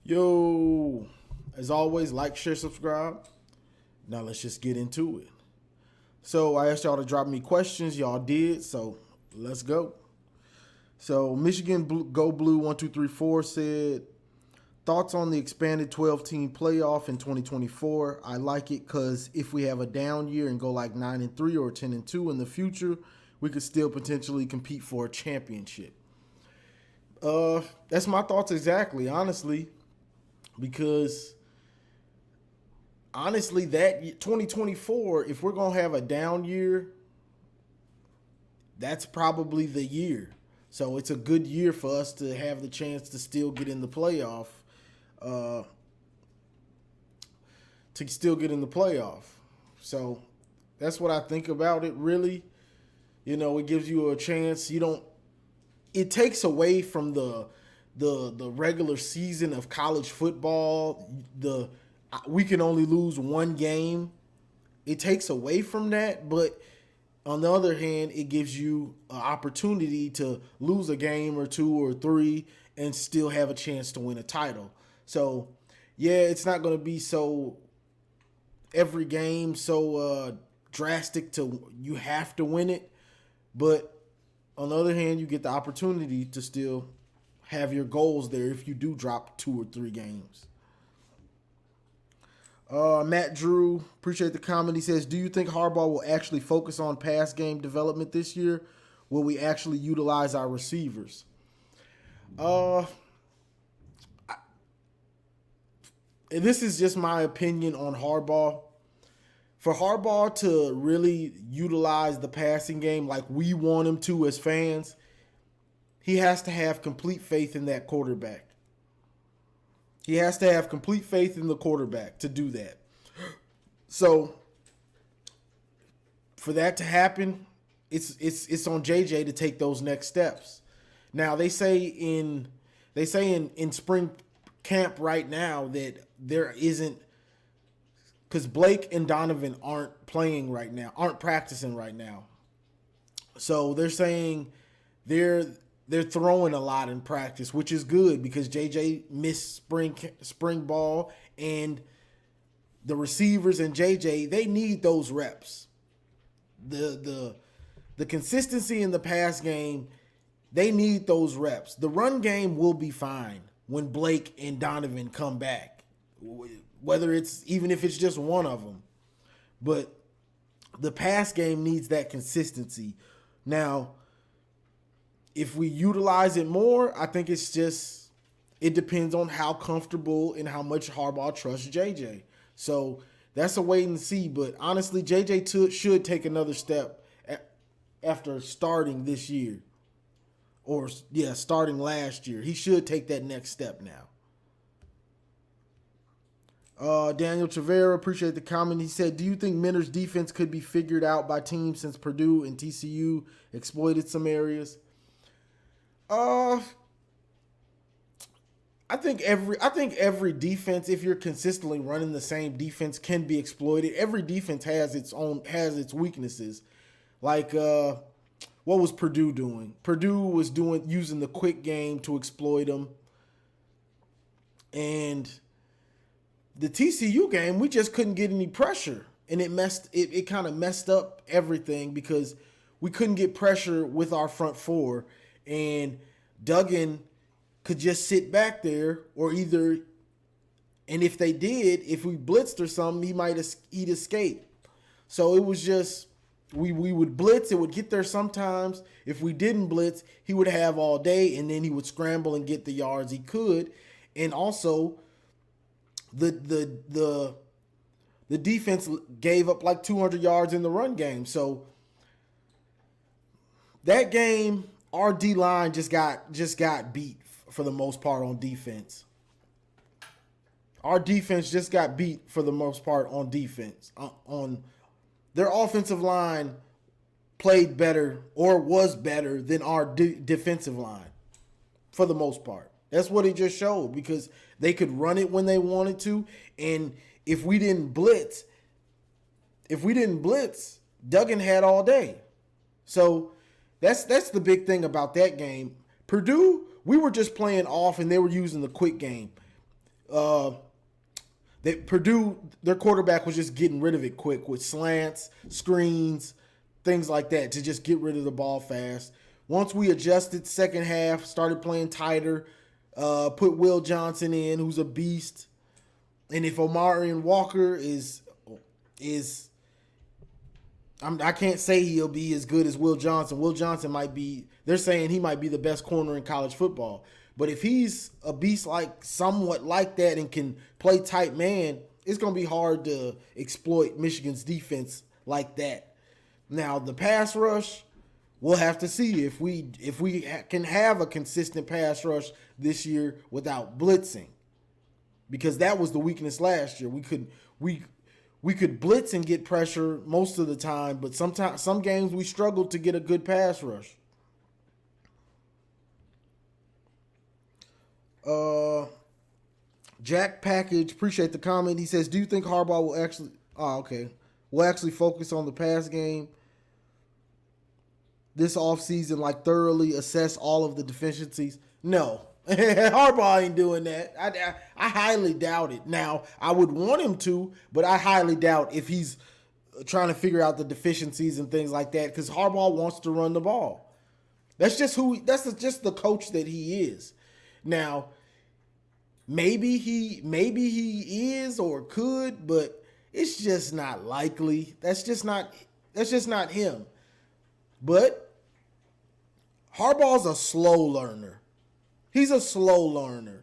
Yo, as always, like, share, subscribe. Now let's just get into it. So I asked y'all to drop me questions. Y'all did, so let's go. So Michigan Go Blue 1234 said, thoughts on the expanded 12-team playoff in 2024. I like it because if we have a down year and go like 9-3 or 10-2 in the future, we could still potentially compete for a championship. That's my thoughts exactly, honestly, because honestly, that 2024, if we're gonna have a down year, that's probably the year. So it's a good year for us to have the chance to still get in the playoff. So that's what I think about it. Really, it gives you a chance. It takes away from the regular season of college football. We can only lose one game. It takes away from that, but on the other hand, it gives you an opportunity to lose a game or two or three and still have a chance to win a title. So, yeah, it's not going to be so every game so drastic to you have to win it. But on the other hand, you get the opportunity to still have your goals there if you do drop 2 or 3 games. Matt Drew, appreciate the comment. He says, do you think Harbaugh will actually focus on pass game development this year? Will we actually utilize our receivers? And this is just my opinion on Harbaugh. For Harbaugh to really utilize the passing game like we want him to as fans, he has to have complete faith in that quarterback. He has to have complete faith in the quarterback to do that. So for that to happen, it's on JJ to take those next steps. Now they say in spring camp right now that there isn't, because Blake and Donovan aren't playing right now, aren't practicing right now. So they're saying they're throwing a lot in practice, which is good because JJ missed spring ball, and the receivers and JJ, they need those reps. The consistency in the pass game, they need those reps. The run game will be fine when Blake and Donovan come back, whether even if it's just one of them. But the pass game needs that consistency. Now, if we utilize it more, I think it depends on how comfortable and how much Harbaugh trusts JJ. So that's a wait and see. But honestly, JJ should take another step after starting this year. Starting last year. He should take that next step now. Daniel Tavera, appreciate the comment. He said, do you think Minter's defense could be figured out by teams since Purdue and TCU exploited some areas? I think every defense, if you're consistently running the same defense, can be exploited. Every defense has its weaknesses. Like what was Purdue doing? Purdue was using the quick game to exploit them. And the TCU game, we just couldn't get any pressure. And it kind of messed up everything because we couldn't get pressure with our front four. And Duggan could just sit back there, and if they did, if we blitzed or something, he'd escape. So it was just, we would blitz, it would get there sometimes. If we didn't blitz, he would have all day, and then he would scramble and get the yards he could. And also, the defense gave up like 200 yards in the run game. So that game, our D-line just got beat for the most part on defense. Our defense just got beat for the most part on defense. On their offensive line played better or was better than our defensive line for the most part. That's what it just showed because they could run it when they wanted to, and if we didn't blitz, Duggan had all day. So that's the big thing about that game. Purdue, we were just playing off and they were using the quick game. Uh, Purdue, their quarterback was just getting rid of it quick with slants, screens, things like that to just get rid of the ball fast. Once we adjusted second half, started playing tighter, put Will Johnson in, who's a beast, and if Omarion Walker is I can't say he'll be as good as Will Johnson. Will Johnson might be. They're saying he might be the best corner in college football. But if he's a beast like somewhat like that and can play tight man, it's going to be hard to exploit Michigan's defense like that. Now, the pass rush, we'll have to see if we can have a consistent pass rush this year without blitzing. Because that was the weakness last year. We could blitz and get pressure most of the time, but sometimes some games we struggled to get a good pass rush. Jack Package, appreciate the comment. He says, "Do you think Harbaugh will actually? Oh, okay. Will actually focus on the pass game this offseason, like thoroughly assess all of the deficiencies?" No, Harbaugh ain't doing that. I highly doubt it. Now, I would want him to, but I highly doubt if he's trying to figure out the deficiencies and things like that, because Harbaugh wants to run the ball. That's just just the coach that he is. Now, maybe he is or could, but it's just not likely. That's just not him. But Harbaugh's a slow learner. He's a slow learner.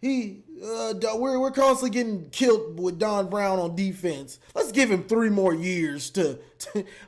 We're constantly getting killed with Don Brown on defense. Let's give him 3 more years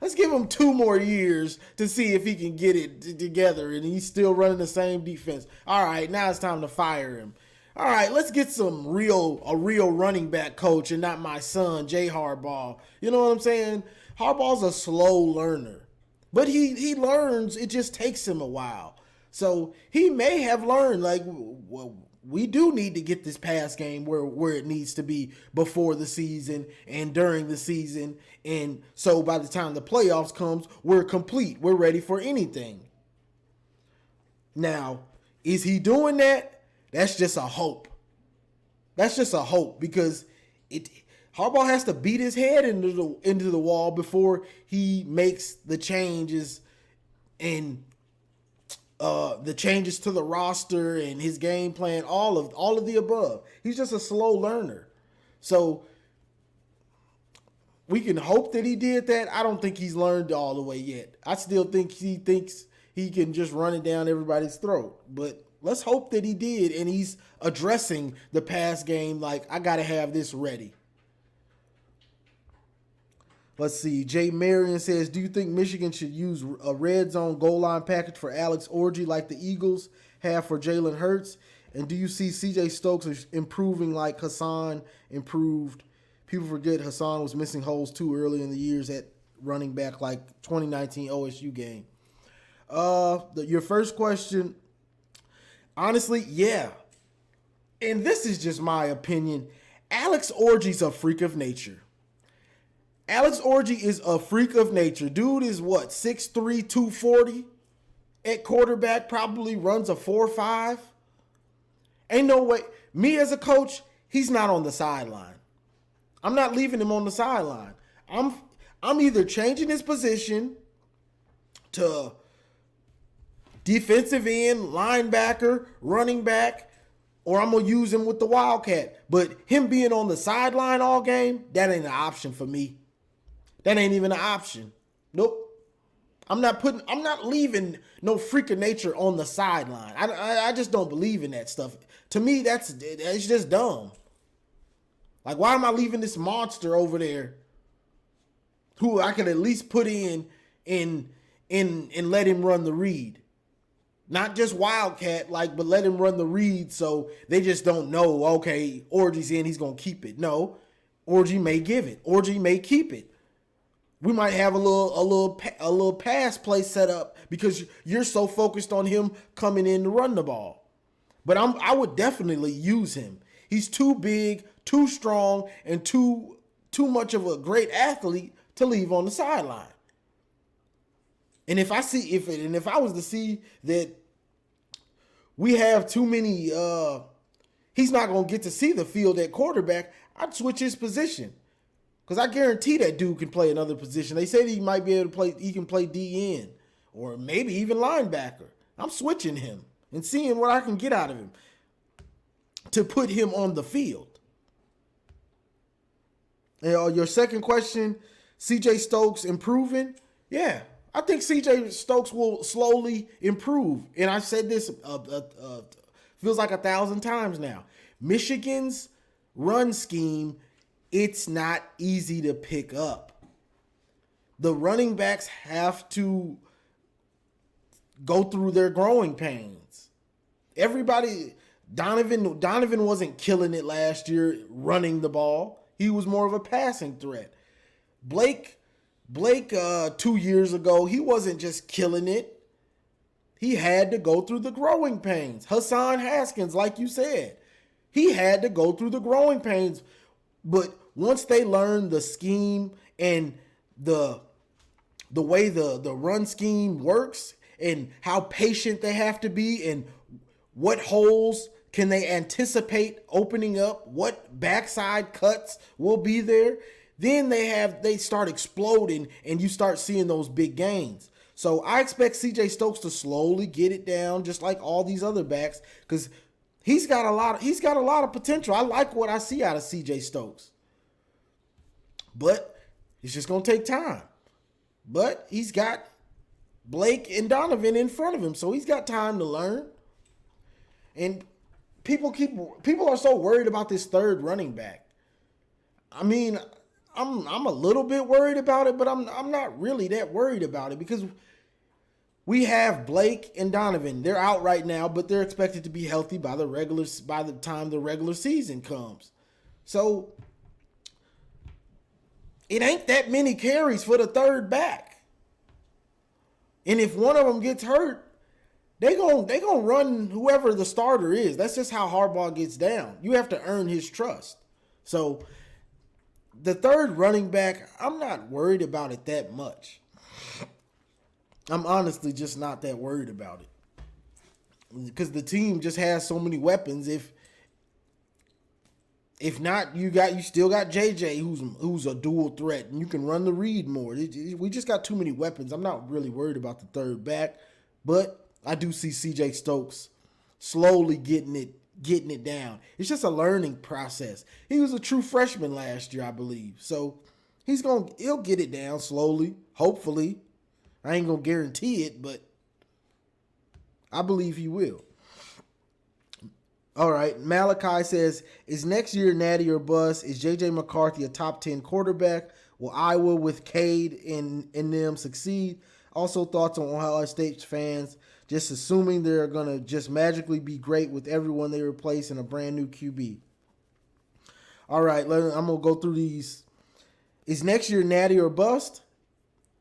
let's give him 2 more years to see if he can get it together, and he's still running the same defense. All right, now it's time to fire him. All right, let's get a real running back coach and not my son, Jay Harbaugh. You know what I'm saying? Harbaugh's a slow learner, but he learns. It just takes him a while. So he may have learned, like, well, we do need to get this pass game where it needs to be before the season and during the season. And so by the time the playoffs comes, we're complete. We're ready for anything. Now, is he doing that? That's just a hope. That's just a hope, because Harbaugh has to beat his head into the wall before he makes the changes and the changes to the roster and his game plan, all of the above. He's just a slow learner. So we can hope that he did that. I don't think he's learned all the way yet. I still think he thinks he can just run it down everybody's throat. But let's hope that he did, and he's addressing the pass game like, I got to have this ready. Let's see. Jay Marion says, "Do you think Michigan should use a red zone goal line package for Alex Orji like the Eagles have for Jalen Hurts? And do you see CJ Stokes improving like Hassan improved? People forget Hassan was missing holes too early in the years at running back, like 2019 OSU game." Your first question, honestly, yeah. And this is just my opinion. Alex Orji's a freak of nature. Alex Orji is a freak of nature. Dude is what, 6'3", 240 at quarterback, probably runs a 4.5. Ain't no way. Me as a coach, he's not on the sideline. I'm not leaving him on the sideline. I'm either changing his position to defensive end, linebacker, running back, or I'm going to use him with the Wildcat. But him being on the sideline all game, that ain't an option for me. That ain't even an option. Nope. I'm not leaving no freak of nature on the sideline. I just don't believe in that stuff. To me, it's just dumb. Like, why am I leaving this monster over there who I could at least put in and let him run the read? Not just Wildcat, but let him run the read so they just don't know, okay, Orji's in, he's going to keep it. No, Orji may give it. Orji may keep it. We might have a little pass play set up because you're so focused on him coming in to run the ball. But I would definitely use him. He's too big, too strong, and too much of a great athlete to leave on the sideline. And if I was to see that we have too many he's not going to get to see the field at quarterback, I'd switch his position. Because I guarantee that dude can play another position. They say that he might be able to play, he can play DN or maybe even linebacker. I'm switching him and seeing what I can get out of him to put him on the field. And your second question, CJ Stokes improving? Yeah, I think CJ Stokes will slowly improve. And I've said this feels like 1,000 times now. Michigan's run scheme, it's not easy to pick up. The running backs have to go through their growing pains. Everybody, Donovan wasn't killing it last year running the ball. He was more of a passing threat. Blake 2 years ago, he wasn't just killing it. He had to go through the growing pains. Hassan Haskins, like you said, he had to go through the growing pains. But once they learn the scheme and the way the run scheme works and how patient they have to be and what holes can they anticipate opening up, what backside cuts will be there, then they start exploding and you start seeing those big gains. So I expect CJ Stokes to slowly get it down, just like all these other backs, because he's got a lot of potential. I like what I see out of CJ Stokes. But it's just going to take time. But he's got Blake and Donovan in front of him, so he's got time to learn. And people are so worried about this third running back. I mean, I'm a little bit worried about it, but I'm not really that worried about it because we have Blake and Donovan. They're out right now, but they're expected to be healthy by the time the regular season comes. So it ain't that many carries for the third back. And if one of them gets hurt, they gonna run whoever the starter is. That's just how Harbaugh gets down. You have to earn his trust. So the third running back, I'm not worried about it that much. I'm honestly just not that worried about it. Because the team just has so many weapons. If not, you still got JJ who's a dual threat and you can run the read more. We just got too many weapons. I'm not really worried about the third back, but I do see CJ Stokes slowly getting it down. It's just a learning process. He was a true freshman last year, I believe. So he'll get it down slowly, hopefully. I ain't gonna guarantee it, but I believe he will. All right, Malachi says, is next year natty or bust? Is J.J. McCarthy a top 10 quarterback? Will Iowa with Cade and them succeed? Also thoughts on Ohio State fans just assuming they're going to just magically be great with everyone they replace in a brand new QB. All right, I'm going to go through these. Is next year natty or bust?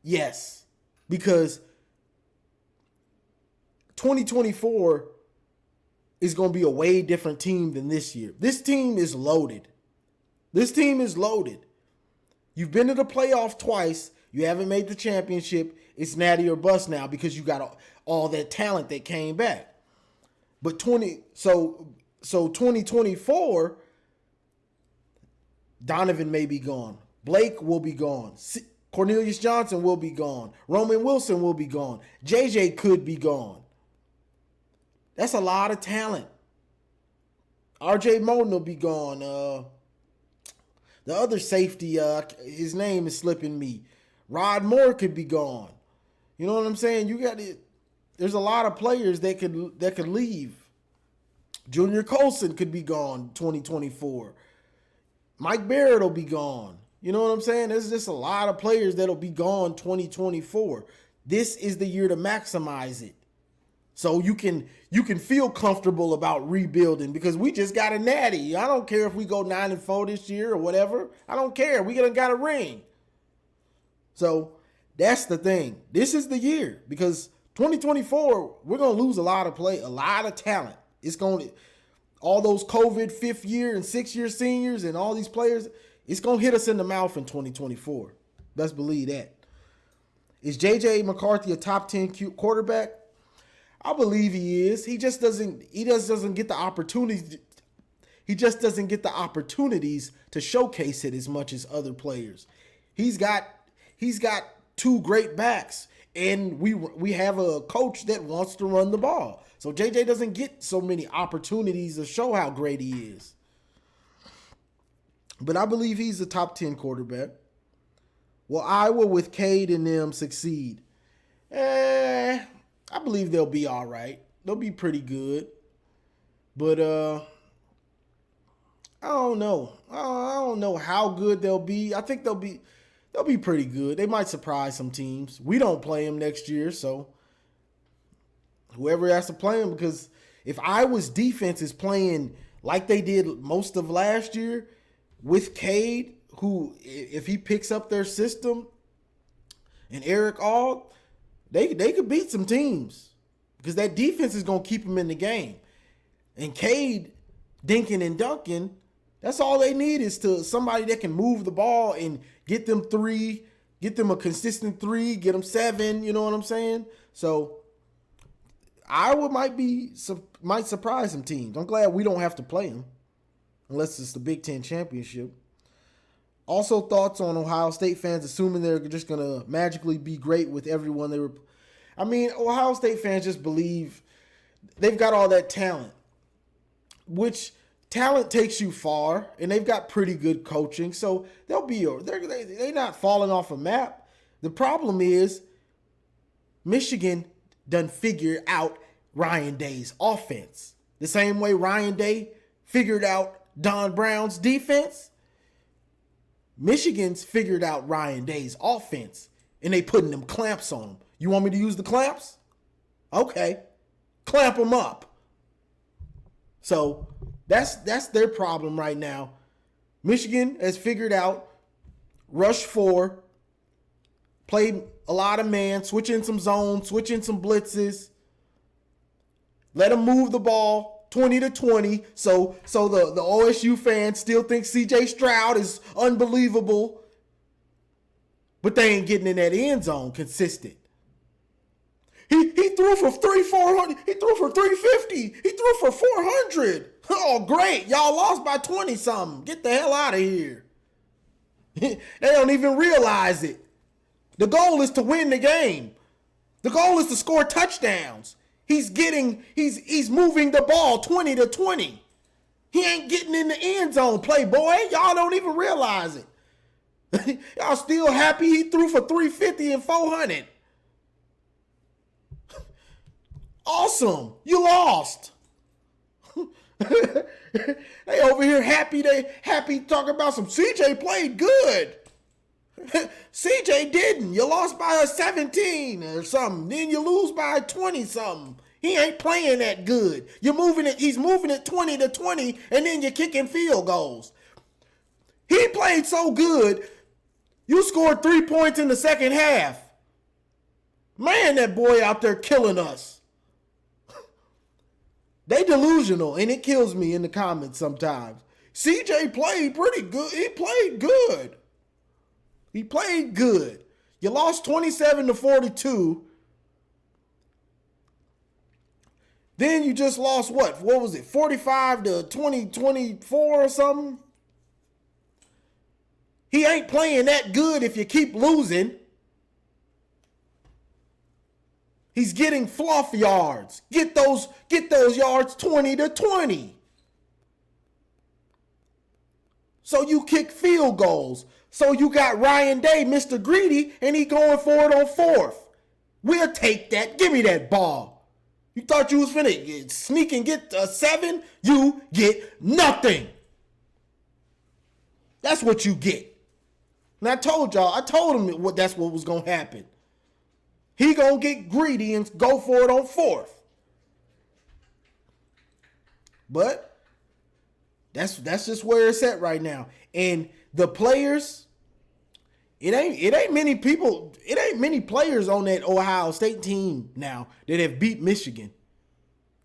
Yes, because 2024 is going to be a way different team than this year. This team is loaded. You've been to the playoff twice. You haven't made the championship. It's natty or bust now because you got all that talent that came back. But 2024, Donovan may be gone. Blake will be gone. Cornelius Johnson will be gone. Roman Wilson will be gone. JJ could be gone. That's a lot of talent. RJ Moten will be gone. The other safety, his name is slipping me. Rod Moore could be gone. You know what I'm saying? You got it. There's a lot of players that could leave. Junior Colson could be gone 2024. Mike Barrett will be gone. You know what I'm saying? There's just a lot of players that'll be gone 2024. This is the year to maximize it. So you can feel comfortable about rebuilding because we just got a natty. I don't care if we go 9-4 this year or whatever. I don't care. We got a ring. So that's the thing. This is the year because 2024, we're going to lose a lot of talent. It's going to, all those COVID 5th year and 6th year seniors and all these players, it's going to hit us in the mouth in 2024. Best believe that. Is J.J. McCarthy a top 10 quarterback? I believe he is. He just doesn't get the opportunity. He just doesn't get the opportunities to showcase it as much as other players. He's got two great backs, and we have a coach that wants to run the ball. So JJ doesn't get so many opportunities to show how great he is. But I believe he's a top 10 quarterback. Will Iowa with Cade and them succeed? I believe they'll be all right. They'll be pretty good. But I don't know. I don't know how good they'll be. I think they'll be pretty good. They might surprise some teams. We don't play them next year, so whoever has to play them, because if Iowa's defense is playing like they did most of last year with Cade, who, if he picks up their system, and Eric All, they could beat some teams because that defense is going to keep them in the game. And Cade, dinking and dunking, that's all they need is to somebody that can move the ball and get them a consistent 3, get them 7, you know what I'm saying? So Iowa might surprise some teams. I'm glad we don't have to play them unless it's the Big Ten championship. Also, thoughts on Ohio State fans assuming they're just going to magically be great with everyone they were. I mean, Ohio State fans just believe they've got all that talent, which talent takes you far, and they've got pretty good coaching, so they're not falling off a map. The problem is Michigan done figured out Ryan Day's offense. The same way Ryan Day figured out Don Brown's defense, Michigan's figured out Ryan Day's offense, and they putting them clamps on him. You want me to use the clamps? Okay. Clamp them up. So that's their problem right now. Michigan has figured out rush 4, played a lot of man, switch in some zones, switch in some blitzes, let them move the ball 20-20. So the OSU fans still think CJ Stroud is unbelievable, but they ain't getting in that end zone consistent. He threw for 400. He threw for 350. He threw for 400. Oh, great. Y'all lost by 20-something. Get the hell out of here. They don't even realize it. The goal is to win the game. The goal is to score touchdowns. He's moving the ball 20-20. He ain't getting in the end zone, playboy. Y'all don't even realize it. Y'all still happy he threw for 350 and 400. Awesome. You lost. They over here happy. They happy talking about some CJ played good. CJ didn't. You lost by a 17 or something. Then you lose by 20 something. He ain't playing that good. He's moving it 20-20, and then you're kicking field goals. He played so good, you scored 3 points in the second half. Man, that boy out there killing us. They delusional, and it kills me in the comments sometimes. CJ played pretty good. He played good. He played good. You lost 27-42. Then you just lost what? What was it? 45-24 or something? He ain't playing that good if you keep losing. He's getting fluff yards. Get those yards 20-20. So you kick field goals. So you got Ryan Day, Mr. Greedy, and he going for it on 4th. We'll take that. Give me that ball. You thought you was finna sneak and get a 7? You get nothing. That's what you get. And I told him that's what was going to happen. He going to get greedy and go for it on 4th. But that's just where it's at right now. And the players, it ain't many players on that Ohio State team now that have beat Michigan.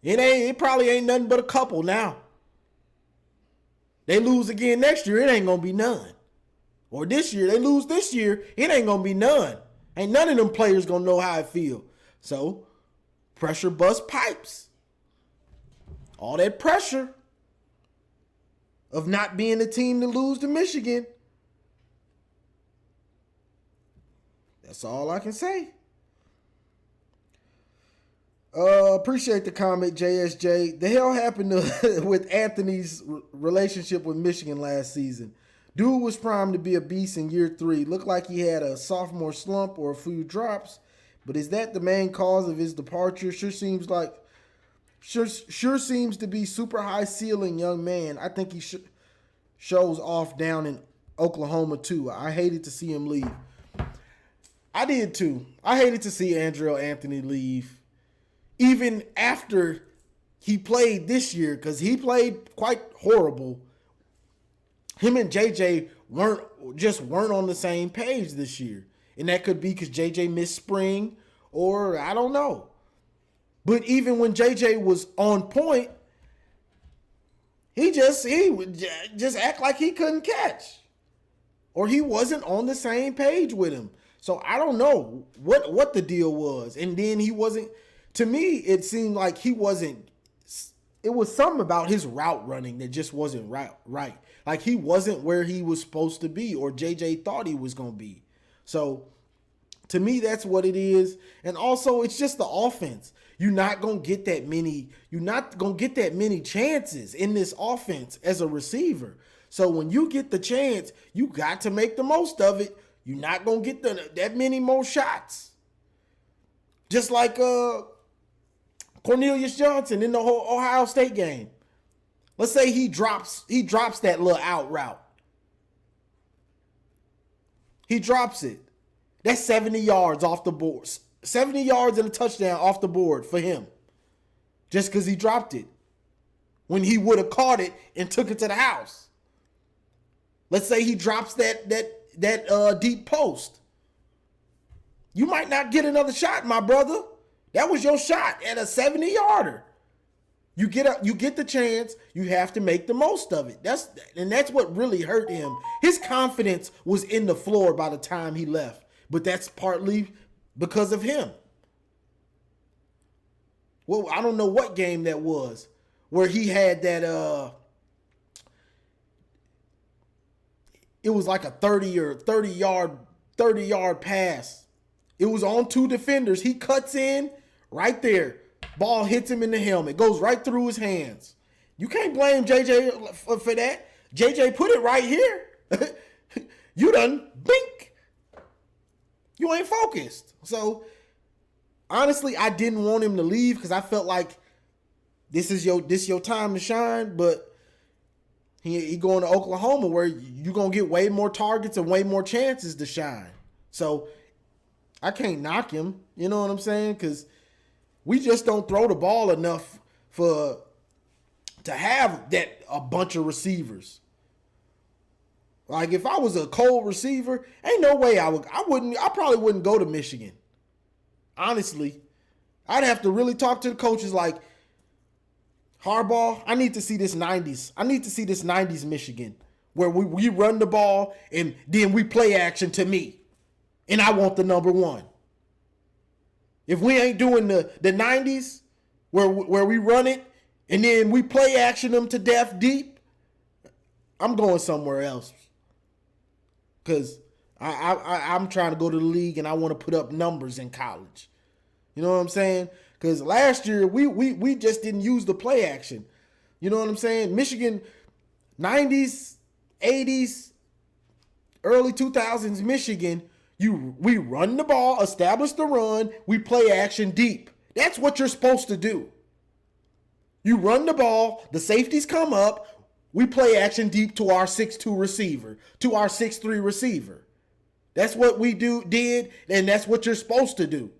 It probably ain't nothing but a couple now. They lose again next year, it ain't gonna be none. Or this year, they lose this year, it ain't gonna be none. Ain't none of them players gonna know how it feel. So, pressure bust pipes. All that pressure. of not being the team to lose to Michigan. That's all I can say. Appreciate the comment, JSJ. The hell happened with Anthony's relationship with Michigan last season? Dude was primed to be a beast in year 3. Looked like he had a sophomore slump or a few drops. But is that the main cause of his departure? Sure seems to be super high ceiling young man. I think he shows off down in Oklahoma too. I hated to see him leave. I did too. I hated to see Andrell Anthony leave, even after he played this year, because he played quite horrible. Him and JJ weren't on the same page this year. And that could be because JJ missed spring, or I don't know. But even when JJ was on point, he would just act like he couldn't catch, or he wasn't on the same page with him. So I don't know what the deal was. And then he wasn't, to me, it seemed like he wasn't, it was something about his route running that just wasn't right. Like he wasn't where he was supposed to be, or JJ thought he was going to be. So to me, that's what it is. And also, it's just the offense. You're not going to get that many chances in this offense as a receiver. So when you get the chance, you got to make the most of it. You're not going to get that many more shots. Just like Cornelius Johnson in the whole Ohio State game. Let's say he drops that little out route. He drops it. That's 70 yards off the board. 70 yards and a touchdown off the board for him. Just because he dropped it. When he would have caught it and took it to the house. Let's say he drops that deep post. You might not get another shot, my brother. That was your shot at a 70-yarder. You get the chance. You have to make the most of it. That's what really hurt him. His confidence was in the floor by the time he left, but that's partly because of him. Well, I don't know what game that was where he had that. It was like a 30 yard pass. It was on 2 defenders. He cuts in right there. Ball hits him in the helmet. Goes right through his hands. You can't blame JJ for that. JJ put it right here. You done blink. You ain't focused. So honestly, I didn't want him to leave because I felt like this is your time to shine. But he going to Oklahoma where you're going to get way more targets and way more chances to shine. So I can't knock him. You know what I'm saying? Because we just don't throw the ball enough to have a bunch of receivers. Like if I was a cold receiver, ain't no way I probably wouldn't go to Michigan. Honestly, I'd have to really talk to the coaches like, Harbaugh, I need to see this 90s. I need to see this 90s Michigan where we run the ball and then we play action to me. And I want the number 1. If we ain't doing the 90s where we run it and then we play action them to death deep, I'm going somewhere else. Because I'm trying to go to the league and I want to put up numbers in college. You know what I'm saying? Because last year we just didn't use the play action. You know what I'm saying? Michigan, 90s, 80s, early 2000s Michigan, we run the ball, establish the run, we play action deep. That's what you're supposed to do. You run the ball, the safeties come up, we play action deep to our 6'2 receiver, to our 6'3 receiver. That's what we did, and that's what you're supposed to do.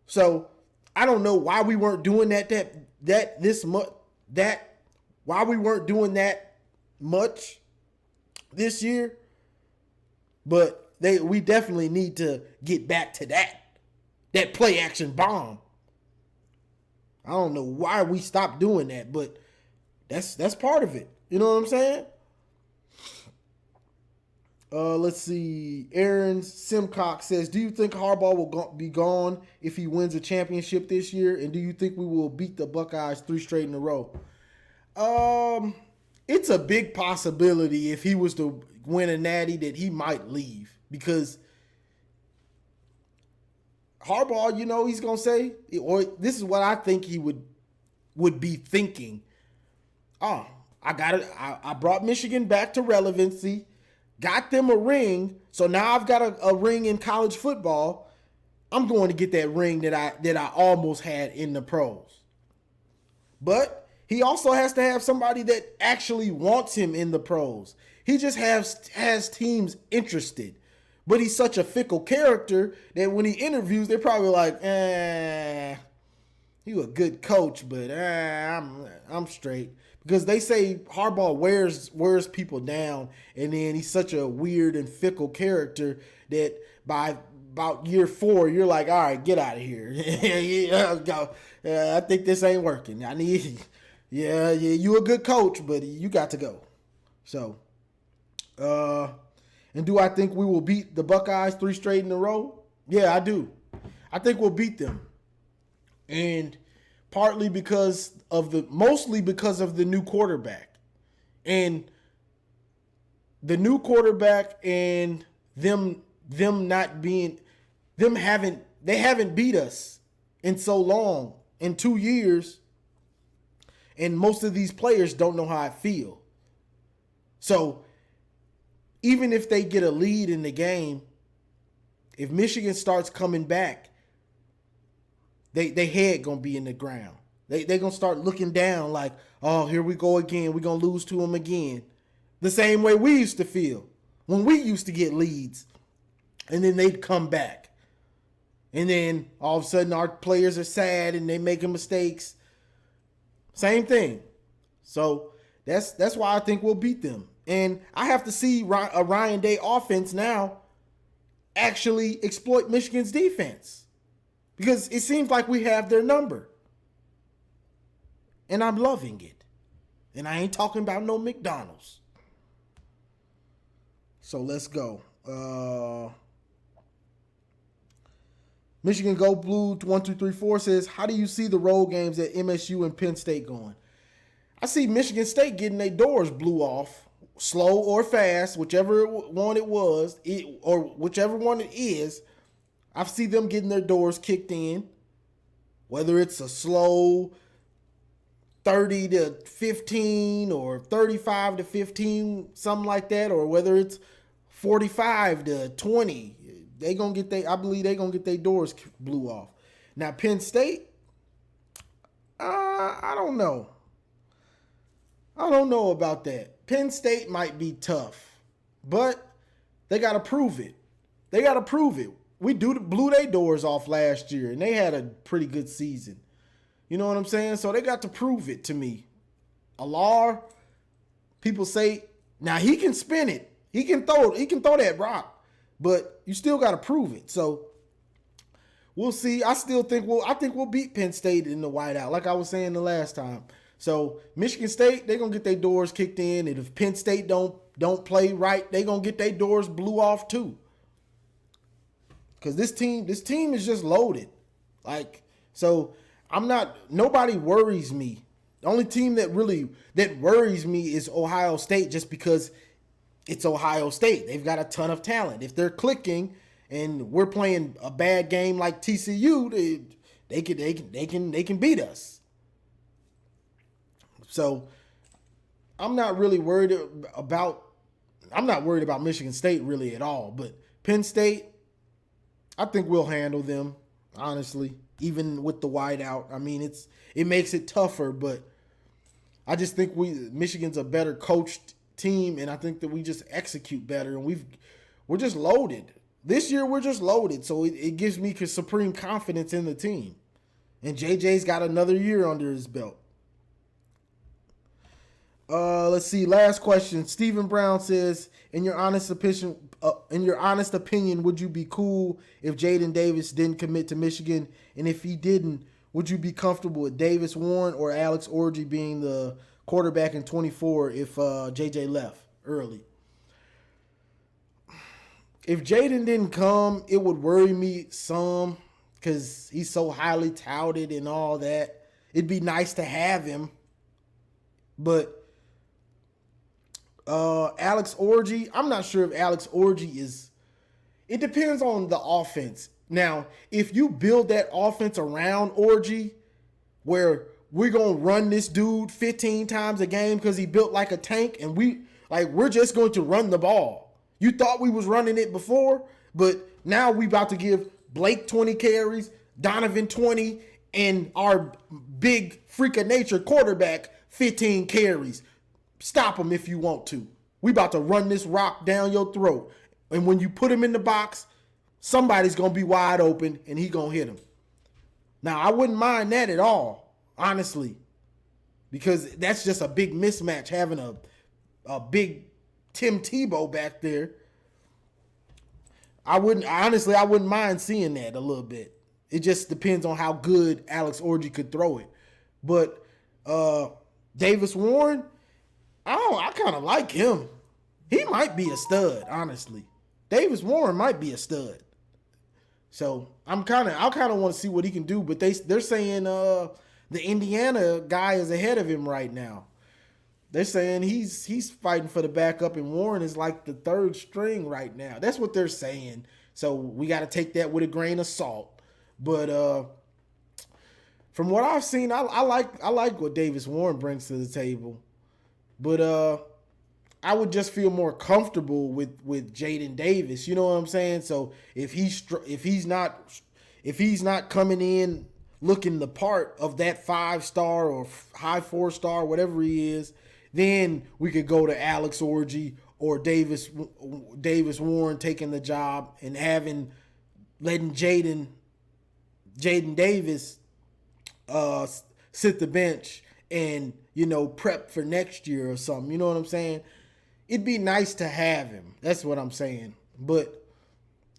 So I don't know why we weren't doing why we weren't doing that much this year, but we definitely need to get back to that play action bomb. I don't know why we stopped doing that, but that's part of it. You know what I'm saying? Let's see. Aaron Simcox says, do you think Harbaugh will be gone if he wins a championship this year? And do you think we will beat the Buckeyes 3 straight in a row? it's a big possibility if he was to win a natty that he might leave because Harbaugh, he's gonna say, or this is what I think he would be thinking. Oh, I got it. I brought Michigan back to relevancy, got them a ring, so now I've got a ring in college football. I'm going to get that ring that I almost had in the pros. But he also has to have somebody that actually wants him in the pros. He just has teams interested. But he's such a fickle character that when he interviews, they're probably like, you a good coach, but I'm straight. Because they say Harbaugh wears people down, and then he's such a weird and fickle character that by about year 4, you're like, all right, get out of here. I think this ain't working. You a good coach, but you got to go. So, and do I think we will beat the Buckeyes 3 straight in a row? Yeah, I do. I think we'll beat them. And mostly because of the new quarterback. And the new quarterback and them haven't beat us in so long, in 2 years. And most of these players don't know how I feel. So even if they get a lead in the game, if Michigan starts coming back, they head gonna be in the ground. They gonna start looking down like, oh, here we go again. We're gonna lose to them again. The same way we used to feel when we used to get leads, and then they'd come back, and then all of a sudden our players are sad and they making mistakes. Same thing. So that's why I think we'll beat them. And I have to see a Ryan Day offense now actually exploit Michigan's defense, because it seems like we have their number. And I'm loving it. And I ain't talking about no McDonald's. So let's go. Michigan Go Blue 1234 says, how do you see the road games at MSU and Penn State going? I see Michigan State getting their doors blew off, slow or fast, whichever one it was, or whichever one it is. I see them getting their doors kicked in, whether it's a slow 30-15 or 35-15, something like that, or whether it's 45-20. I believe they're gonna get their doors blew off. Now Penn State, I don't know. I don't know about that. Penn State might be tough, but they got to prove it. We blew their doors off last year, and they had a pretty good season. You know what I'm saying? So they got to prove it to me. Alar, people say, now he can spin it. He can throw that rock, but you still got to prove it. So we'll see. I think we'll beat Penn State in the whiteout, like I was saying the last time. So Michigan State, they're gonna get their doors kicked in, and if Penn State don't play right, they're gonna get their doors blew off too. Because this team is just loaded. So nobody worries me. The only team that worries me is Ohio State, just because it's Ohio State. They've got a ton of talent. If they're clicking and we're playing a bad game like TCU, they can beat us. So I'm not worried about Michigan State really at all. But Penn State, I think we'll handle them, honestly, even with the whiteout. I mean, it makes it tougher, but I just think Michigan's a better coached team, and I think that we just execute better, and we're just loaded. This year we're just loaded, so it gives me supreme confidence in the team. And JJ's got another year under his belt. Let's see. Last question. Stephen Brown says, in your honest opinion, would you be cool if Jaden Davis didn't commit to Michigan? And if he didn't, would you be comfortable with Davis Warren or Alex Orji being the quarterback in 24 if JJ left early? If Jaden didn't come, it would worry me some, because he's so highly touted and all that. It'd be nice to have him, but Alex Orji, I'm not sure if Alex Orji is. It depends on the offense. Now, if you build that offense around Orji, where we're gonna run this dude 15 times a game because he built like a tank, and we're just going to run the ball. You thought we was running it before, but now we about to give Blake 20 carries, Donovan 20, and our big freak of nature quarterback 15 carries. Stop him if you want to. We about to run this rock down your throat. And when you put him in the box, somebody's going to be wide open and he going to hit him. Now, I wouldn't mind that at all, honestly, because that's just a big mismatch having a big Tim Tebow back there. I wouldn't mind seeing that a little bit. It just depends on how good Alex Orji could throw it. But Davis Warren, I kind of like him. He might be a stud, honestly. Davis Warren might be a stud. So I kind of want to see what he can do. But they're saying the Indiana guy is ahead of him right now. They're saying he's fighting for the backup, and Warren is like the third string right now. That's what they're saying. So we got to take that with a grain of salt. But from what I've seen, I like what Davis Warren brings to the table. But I would just feel more comfortable with Jaden Davis. You know what I'm saying? So if he's not coming in looking the part of that 5-star or high 4-star, whatever he is, then we could go to Alex Orji or Davis Warren taking the job and letting Jaden Davis sit the bench and, prep for next year or something. You know what I'm saying? It'd be nice to have him. That's what I'm saying. But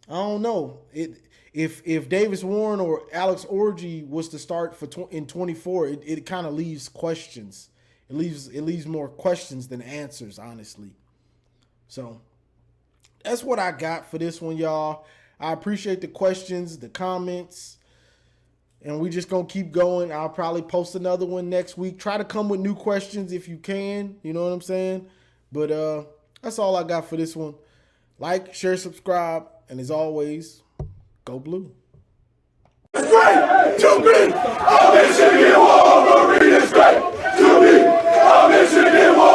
I don't know. If Davis Warren or Alex Orji was to start in 24, it kind of leaves questions. It leaves more questions than answers, honestly. So that's what I got for this one, y'all. I appreciate the questions, the comments. And we just going to keep going. I'll probably post another one next week. Try to come with new questions if you can. You know what I'm saying? But that's all I got for this one. Like, share, subscribe. And as always, go blue. It's great to be a Michigan Wolverine. It's great to be a Michigan Wolverine.